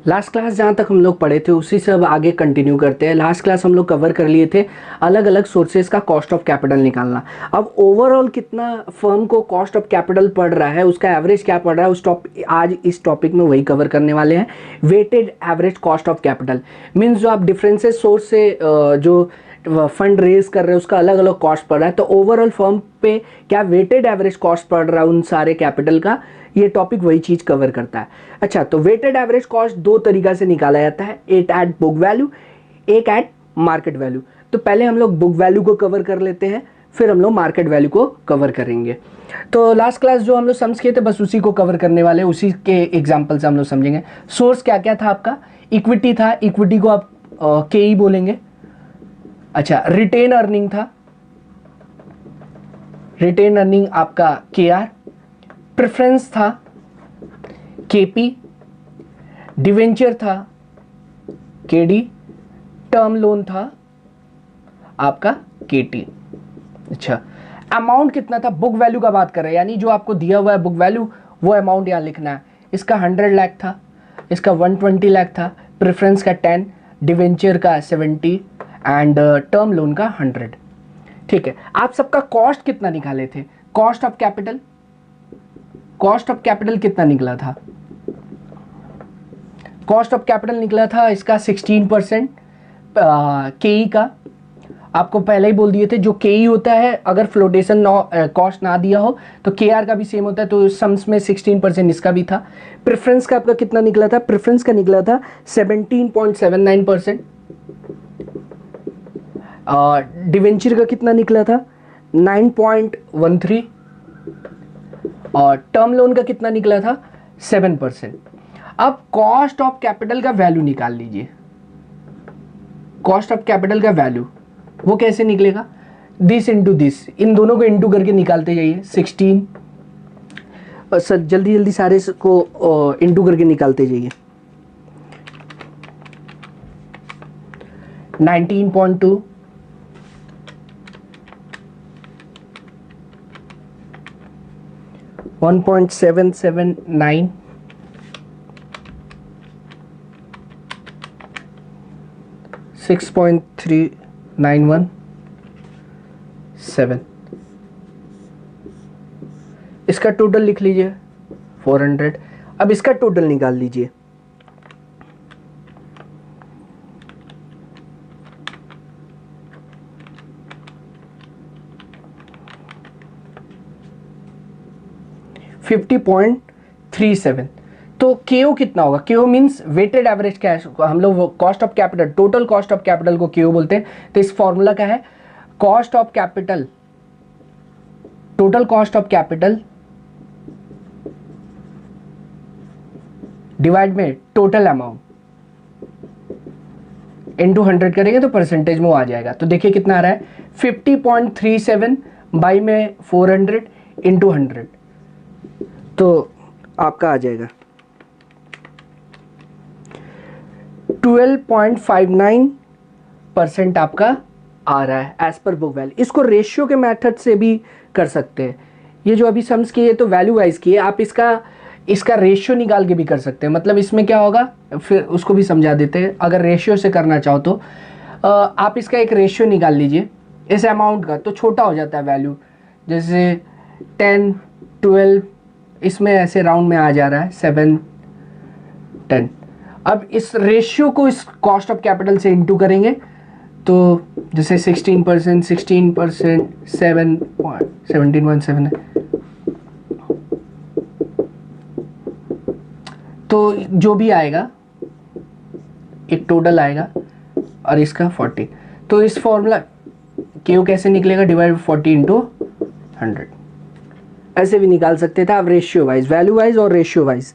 Last class जहाँ तक हम लोग पढ़े थे उसी से अब आगे कंटिन्यू करते हैं। लास्ट क्लास हम लोग कवर कर लिए थे अलग अलग सोर्सेज का कॉस्ट ऑफ कैपिटल निकालना। अब ओवरऑल कितना फर्म को कॉस्ट ऑफ कैपिटल पड़ रहा है, उसका एवरेज क्या पड़ रहा है, आज इस टॉपिक में वही कवर करने वाले हैं। Weighted average cost of capital means जो आप डिफरेंसेस सोर्स से जो फंड रेज कर रहे हैं उसका अलग अलग कॉस्ट पड़ रहा है, तो ओवरऑल फर्म पे क्या वेटेड एवरेज कॉस्ट पड़ रहा है उन सारे कैपिटल का, ये टॉपिक वही चीज कवर करता है। अच्छा, तो वेटेड एवरेज कॉस्ट दो तरीका से निकाला जाता है, एक एट बुक वैल्यू, एक एट मार्केट वैल्यू। तो पहले हम लोग बुक वैल्यू को कवर कर लेते हैं, फिर हम लोग मार्केट वैल्यू को कवर करेंगे। तो लास्ट क्लास जो हम लोग सम्स किए थे बस उसी को कवर करने वाले, उसी के एग्जाम्पल से हम लोग समझेंगे। सोर्स क्या क्या था आपका, इक्विटी था, इक्विटी को आप के बोलेंगे। अच्छा, रिटेन अर्निंग था, रिटेन अर्निंग आपका के आर, प्रेफरेंस था केपी, डिवेंचर था केडी, टर्म लोन था आपका केटी। अच्छा, अमाउंट कितना था, बुक वैल्यू का बात कर रहे हैं, यानी जो आपको दिया हुआ है बुक वैल्यू वो अमाउंट यहां लिखना है। इसका 100 लाख था, इसका 120 लाख था, प्रेफरेंस का 10, डिवेंचर का 70 एंड टर्म लोन का 100। ठीक है, आप सबका कॉस्ट कितना निकाले थे, cost of capital, cost of capital कितना निकला था, कॉस्ट ऑफ कैपिटल निकला था इसका 16% केई का। आपको पहले ही बोल दिए थे जो केई होता है अगर फ्लोटेशन कॉस्ट ना दिया हो तो केआर का भी सेम होता है, तो सम्स में 16% इसका भी था। प्रेफरेंस का आपका कितना निकला था, प्रेफरेंस का निकला था 17.79%। डिवेंचर का कितना निकला था 9.13 और टर्म लोन का कितना निकला था 7%। अब कॉस्ट ऑफ कैपिटल का वैल्यू निकाल लीजिए, कॉस्ट ऑफ कैपिटल का वैल्यू वो कैसे निकलेगा, दिस इंटू दिस, इन दोनों को इंटू करके निकालते जाइए। 16 सर जल्दी जल्दी सारे को इंटू करके निकालते जाइए। 19.2, 1.779, 6.3917, इसका टोटल लिख लीजिए 400। अब इसका टोटल निकाल लीजिए, $50.37। तो केओ कितना होगा, केओ मींस वेटेड एवरेज कैश, हम लोग cost of capital, total cost of capital को केओ बोलते हैं। तो इस फॉर्मूला का है cost of capital, total cost of capital divide में टोटल अमाउंट इनटू 100 करेंगे तो परसेंटेज में वो आ जाएगा। तो देखिए कितना आ रहा है 50.37 बाई में 400 इंटू 100, तो आपका आ जाएगा 12.59% आपका आ रहा है एज पर बुक वैल्यू। इसको रेशियो के मेथड से भी कर सकते हैं, ये जो अभी सम्स किए तो वैल्यू वाइज किए, आप इसका रेशियो निकाल के भी कर सकते हैं। मतलब इसमें क्या होगा फिर उसको भी समझा देते हैं। अगर रेशियो से करना चाहो तो आप इसका एक रेशियो निकाल लीजिए इस अमाउंट का, तो छोटा हो जाता है वैल्यू, जैसे 10, 12, इसमें ऐसे राउंड में आ जा रहा है 7, 10। अब इस रेशियो को इस कॉस्ट ऑफ कैपिटल से इंटू करेंगे तो जैसे 16%, 17.7 है, तो जो भी आएगा एक टोटल आएगा और इसका 40। तो इस फॉर्मूला केओ कैसे निकलेगा, डिवाइड 40 इंटू 100, ऐसे भी निकाल सकते थे आप रेशियो वाइज, वैल्यू वाइज और रेशियो वाइज।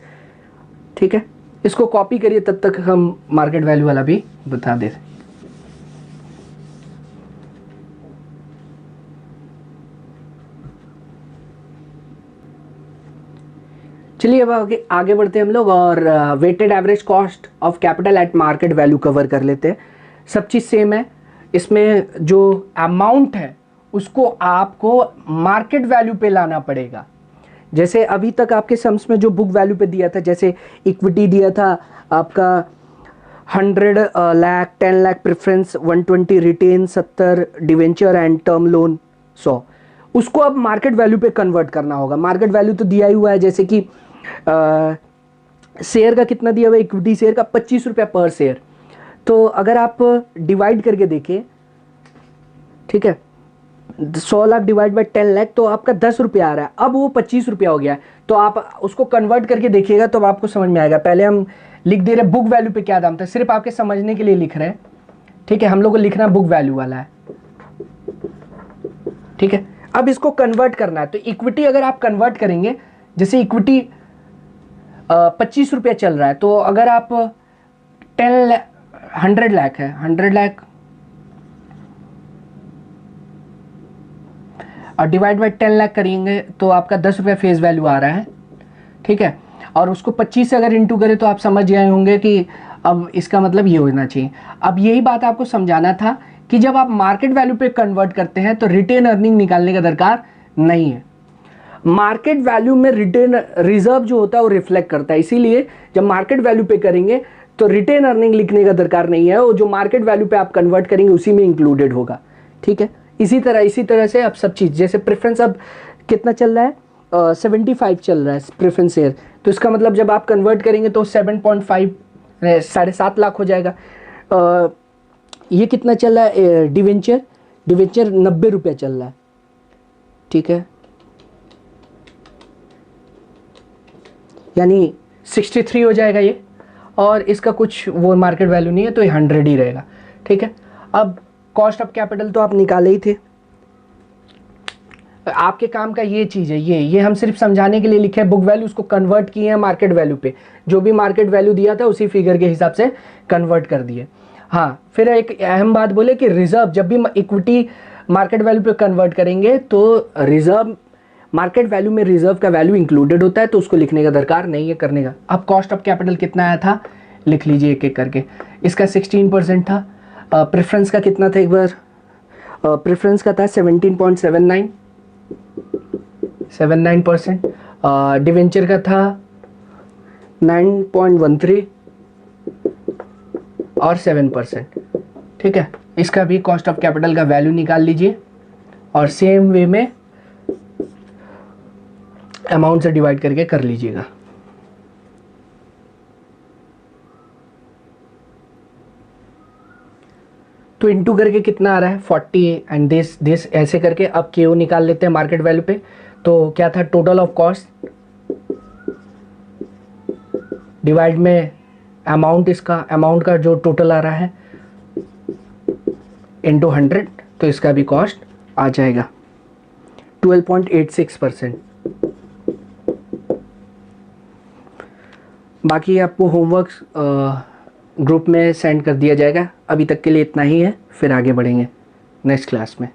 ठीक है, इसको कॉपी करिए, तब तक हम मार्केट वैल्यू वाला भी बता दें। चलिए अब आगे बढ़ते हैं हम लोग और weighted average cost of capital at market value cover कर लेते हैं। सब चीज़ सेम है, इसमें जो अमाउंट है उसको आपको मार्केट वैल्यू पे लाना पड़ेगा। जैसे अभी तक आपके सम्स में जो बुक वैल्यू पे दिया था, जैसे इक्विटी दिया था आपका 100 lakh, 10 lakh preference, 120 retain, 70 debenture and term loan 100, उसको अब मार्केट वैल्यू पे कन्वर्ट करना होगा। मार्केट वैल्यू तो दिया ही हुआ है, जैसे कि शेयर का कितना दिया हुआ है, इक्विटी शेयर का 25 रुपया पर शेयर। तो अगर आप डिवाइड करके देखें, ठीक है, 100 लाख डिवाइड बाय 10 लाख तो आपका 10 रुपया आ रहा है, अब वो 25 रुपया हो गया है। तो आप उसको कन्वर्ट करके देखिएगा तो आपको समझ में आएगा। पहले हम लिख दे रहे बुक वैल्यू पे क्या दाम था, सिर्फ आपके समझने के लिए लिख रहे हैं, ठीक है। हम लोग को लिखना बुक वैल्यू वाला है, ठीक है। अब इसको कन्वर्ट करना है, तो इक्विटी अगर आप कन्वर्ट करेंगे, जैसे इक्विटी 25 रुपया चल रहा है, तो अगर आप 100 लाख है, 100 लाख और डिवाइड बाई 10 लाख करेंगे तो आपका 10 रुपया फेस वैल्यू आ रहा है, ठीक है। और उसको 25 से अगर इंटू करें तो आप समझ गए होंगे कि अब इसका मतलब ये होना चाहिए। अब यही बात आपको समझाना था कि जब आप मार्केट वैल्यू पे कन्वर्ट करते हैं तो रिटेन अर्निंग निकालने का दरकार नहीं है। मार्केट वैल्यू में रिटेन रिजर्व जो होता है वो रिफ्लेक्ट करता है, इसीलिए जब मार्केट वैल्यू पे करेंगे तो रिटेन अर्निंग लिखने का दरकार नहीं है, वो जो मार्केट वैल्यू पे आप कन्वर्ट करेंगे उसी में इंक्लूडेड होगा, ठीक है। इसी तरह से अब सब चीज़, जैसे प्रेफरेंस अब कितना चल रहा है, 75 चल रहा है प्रेफरेंस शेयर, तो इसका मतलब जब आप कन्वर्ट करेंगे तो 7.5 7.5 लाख हो जाएगा। ये कितना चल रहा है, डिवेंचर 90 रुपया चल रहा है, ठीक है, यानी 63 हो जाएगा ये, और इसका कुछ वो मार्केट वैल्यू नहीं है तो ये 100 ही रहेगा, ठीक है। अब कॉस्ट ऑफ कैपिटल तो आप निकाले ही थे, आपके काम का ये चीज़ है, ये हम सिर्फ समझाने के लिए लिखे हैं। बुक वैल्यू उसको कन्वर्ट किए हैं मार्केट वैल्यू पे, जो भी मार्केट वैल्यू दिया था उसी फिगर के हिसाब से कन्वर्ट कर दिए। हाँ, फिर एक अहम बात बोले कि रिजर्व, जब भी इक्विटी मार्केट वैल्यू पे कन्वर्ट करेंगे तो रिजर्व, मार्केट वैल्यू में रिजर्व का वैल्यू इंक्लूडेड होता है, तो उसको लिखने का दरकार नहीं है करने का। अब कॉस्ट ऑफ कैपिटल कितना आया था लिख लीजिए एक एक करके। इसका 16% था। प्रेफरेंस का कितना था एक बार, प्रेफरेंस का था 17.79%। डिवेंचर का था 9.13 और 7%, ठीक है। इसका भी कॉस्ट ऑफ कैपिटल का वैल्यू निकाल लीजिए और सेम वे में अमाउंट से डिवाइड करके कर लीजिएगा। तो इंटू करके कितना आ रहा है 40 एंड दिस ऐसे करके अब केओ निकाल लेते हैं मार्केट वैल्यू पे। तो क्या था, टोटल ऑफ कॉस्ट डिवाइड में अमाउंट, इसका अमाउंट का जो टोटल आ रहा है इंटू 100, तो इसका भी कॉस्ट आ जाएगा 12.86%। बाकी आपको होमवर्क ग्रुप में सेंड कर दिया जाएगा। अभी तक के लिए इतना ही है, फिर आगे बढ़ेंगे नेक्स्ट क्लास में।